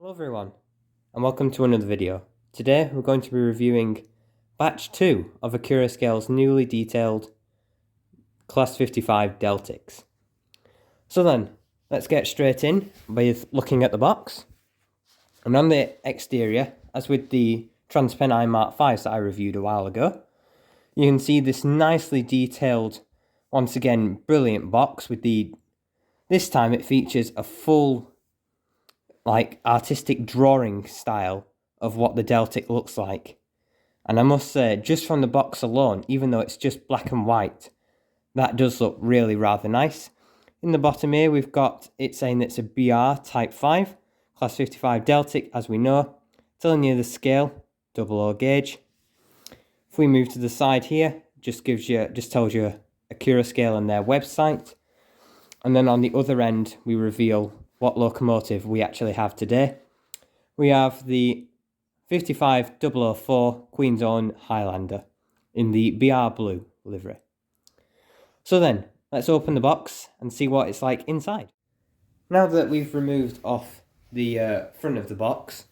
Hello everyone, and welcome to another video. Today we're going to be reviewing batch 2 of Accurascale's newly detailed Class 55 Deltics. So then, let's get straight in with looking at the box. And on the exterior, as with the Transpennine Mark 5s that I reviewed a while ago, you can see this nicely detailed, once again, brilliant box with this time it features a full artistic drawing style of what the Deltic looks like. And I must say, just from the box alone, even though it's just black and white, that does look really rather nice. In the bottom here, we've got it saying it's a BR Type 5, Class 55 Deltic, as we know, telling you the scale, 00 gauge. If we move to the side here, just tells you Accurascale and their website. And then on the other end, we reveal what locomotive we actually have today. We have the 55004 Queen's Own Highlander in the BR Blue livery. So then, let's open the box and see what it's like inside. Now that we've removed off the front of the box,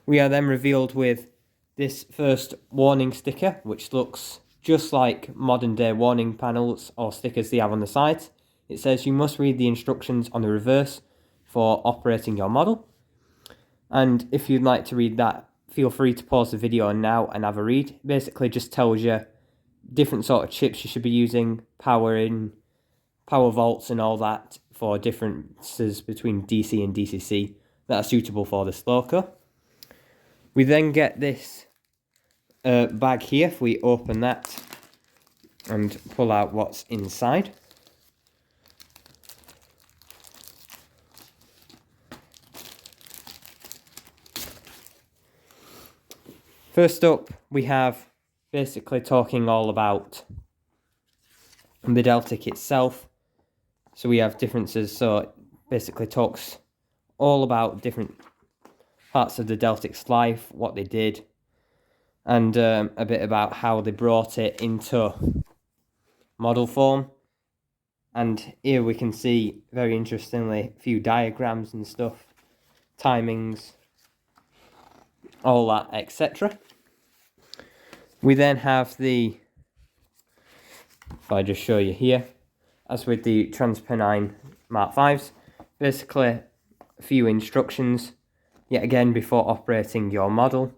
we are then revealed with this first warning sticker, which looks just like modern day warning panels or stickers they have on the side. It says you must read the instructions on the reverse for operating your model. And if you'd like to read that, feel free to pause the video now and have a read. Basically just tells you different sort of chips you should be using, power volts and all that for differences between DC and DCC that are suitable for this loco. We then get this bag here. If we open that and pull out what's inside. First up, we have basically talking all about the Deltic itself. So we have differences, so it basically talks all about different parts of the Deltic's life, what they did, and a bit about how they brought it into model form. And here we can see, very interestingly, a few diagrams and stuff, timings, all that, etc. We then have if I just show you here, as with the Transpennine Mark 5s, basically a few instructions, yet again before operating your model.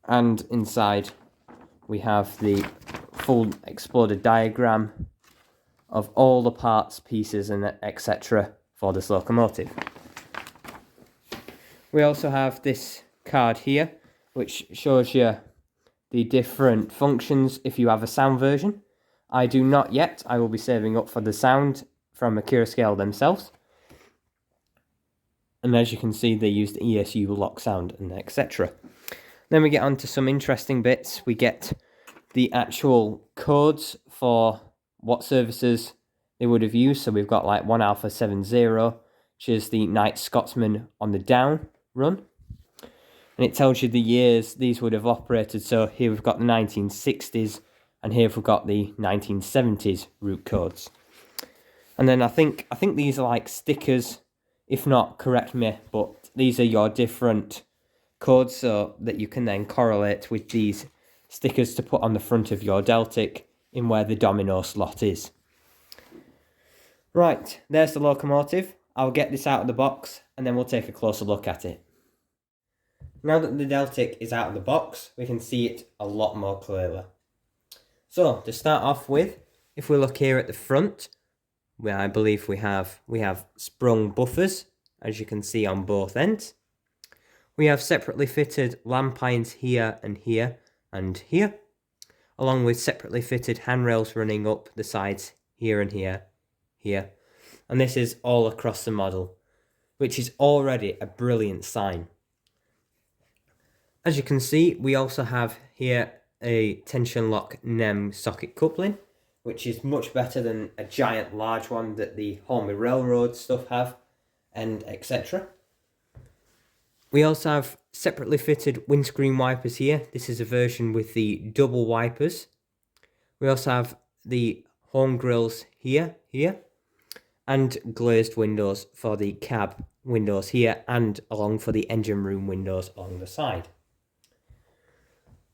And inside we have the full exploded diagram of all the parts, pieces and etc. for this locomotive. We also have this card here, which shows you the different functions if you have a sound version. I do not yet. I will be saving up for the sound from Accurascale themselves. And as you can see, they used ESU lock sound and etc. Then we get on to some interesting bits. We get the actual codes for what services they would have used. So we've got like 1 Alpha 70, which is the Night Scotsman on the down run. And it tells you the years these would have operated. So here we've got the 1960s, and here we've got the 1970s route codes. And then I think these are like stickers. If not, correct me, but these are your different codes so that you can then correlate with these stickers to put on the front of your Deltic in where the domino slot is. Right, there's the locomotive. I'll get this out of the box and then we'll take a closer look at it. Now that the Deltic is out of the box, we can see it a lot more clearly. So, to start off with, if we look here at the front, where I believe we have sprung buffers, as you can see on both ends. We have separately fitted lamp irons here and here and here, along with separately fitted handrails running up the sides here and here. And this is all across the model, which is already a brilliant sign. As you can see, we also have here a tension lock NEM socket coupling, which is much better than a giant large one that the Holme Railroad stuff have, and etc. We also have separately fitted windscreen wipers here. This is a version with the double wipers. We also have the horn grills here, and glazed windows for the cab windows here and along for the engine room windows along the side.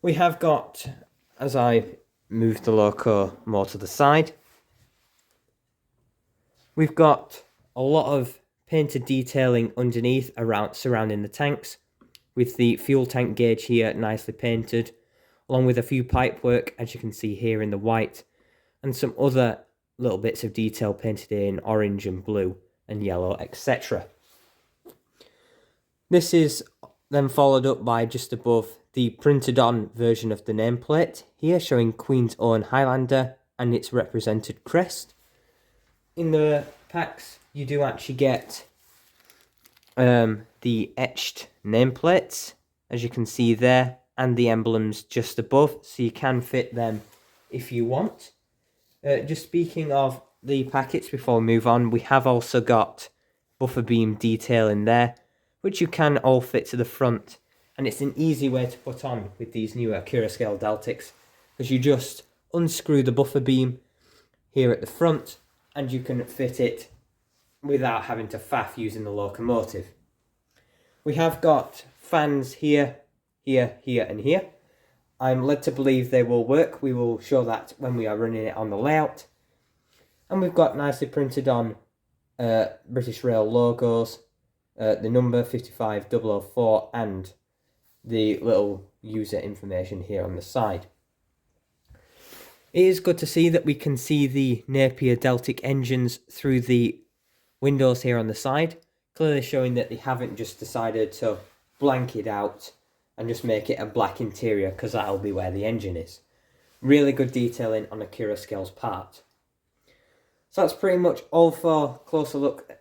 We have got, as I move the loco more to the side, we've got a lot of painted detailing underneath around surrounding the tanks, with the fuel tank gauge here nicely painted, along with a few pipework, as you can see here in the white, and some other little bits of detail painted in orange and blue and yellow, etc. This is then followed up by just above the printed on version of the nameplate here, showing Queen's Own Highlander and its represented crest. In the packs you do actually get the etched nameplates, as you can see there, and the emblems just above, so you can fit them if you want. Just speaking of the packets before we move on, we have also got buffer beam detail in there, which you can all fit to the front, and it's an easy way to put on with these new Accurascale Deltics, because you just unscrew the buffer beam here at the front and you can fit it without having to faff using the locomotive. We have got fans here, here, here and here. I'm led to believe they will work. We will show that when we are running it on the layout. And we've got nicely printed on British Rail logos, the number 55004 and the little user information here on the side. It is good to see that we can see the Napier Deltic engines through the windows here on the side, clearly showing that they haven't just decided to blank it out and just make it a black interior, because that'll be where the engine is. Really good detailing on Accurascale's part. So that's pretty much all for closer look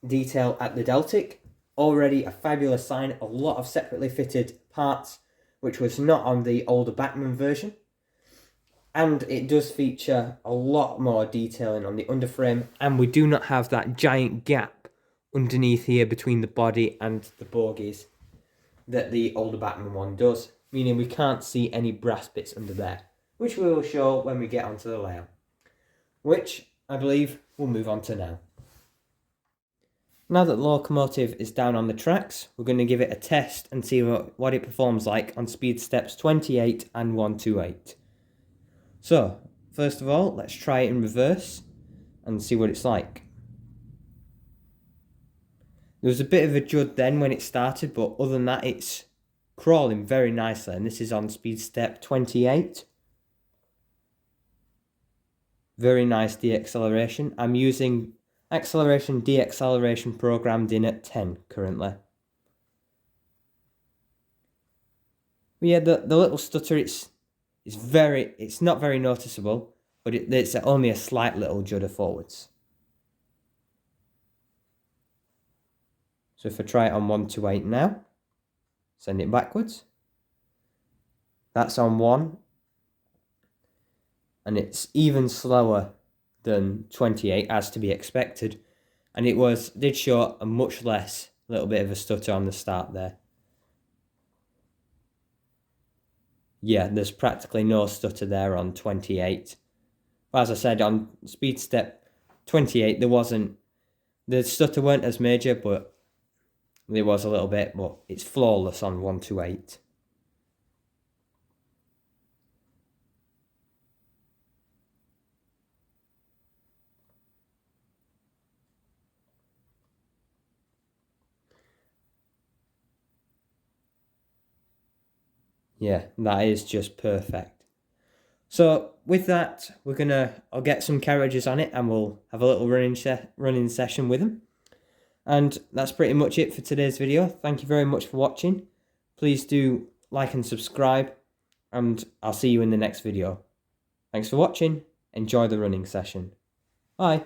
detail at the Deltic. Already a fabulous sign, a lot of separately fitted parts, which was not on the older Batman version. And it does feature a lot more detailing on the underframe, and we do not have that giant gap underneath here between the body and the bogies that the older Batman one does, meaning we can't see any brass bits under there, which we will show when we get onto the layout, which I believe we'll move on to now. Now that the locomotive is down on the tracks, we're going to give it a test and see what it performs like on speed steps 28 and 128. So, first of all, let's try it in reverse and see what it's like. There was a bit of a jud then when it started, but other than that, it's crawling very nicely, and this is on speed step 28. Very nice deacceleration. I'm using acceleration deacceleration programmed in at 10 currently. But yeah, the little stutter, it's not very noticeable, but it's only a slight little judder forwards. So if I try it on 128 now, send it backwards. That's on 1. And it's even slower than 28, as to be expected. And it did show a much less little bit of a stutter on the start there. Yeah, there's practically no stutter there on 28. But as I said, on speed step 28, the stutter weren't as major, but there was a little bit, but it's flawless on 128. Yeah, that is just perfect. So with that, I'll get some carriages on it and we'll have a little running session with them. And that's pretty much it for today's video. Thank you very much for watching. Please do like and subscribe, and I'll see you in the next video. Thanks for watching. Enjoy the running session. Bye.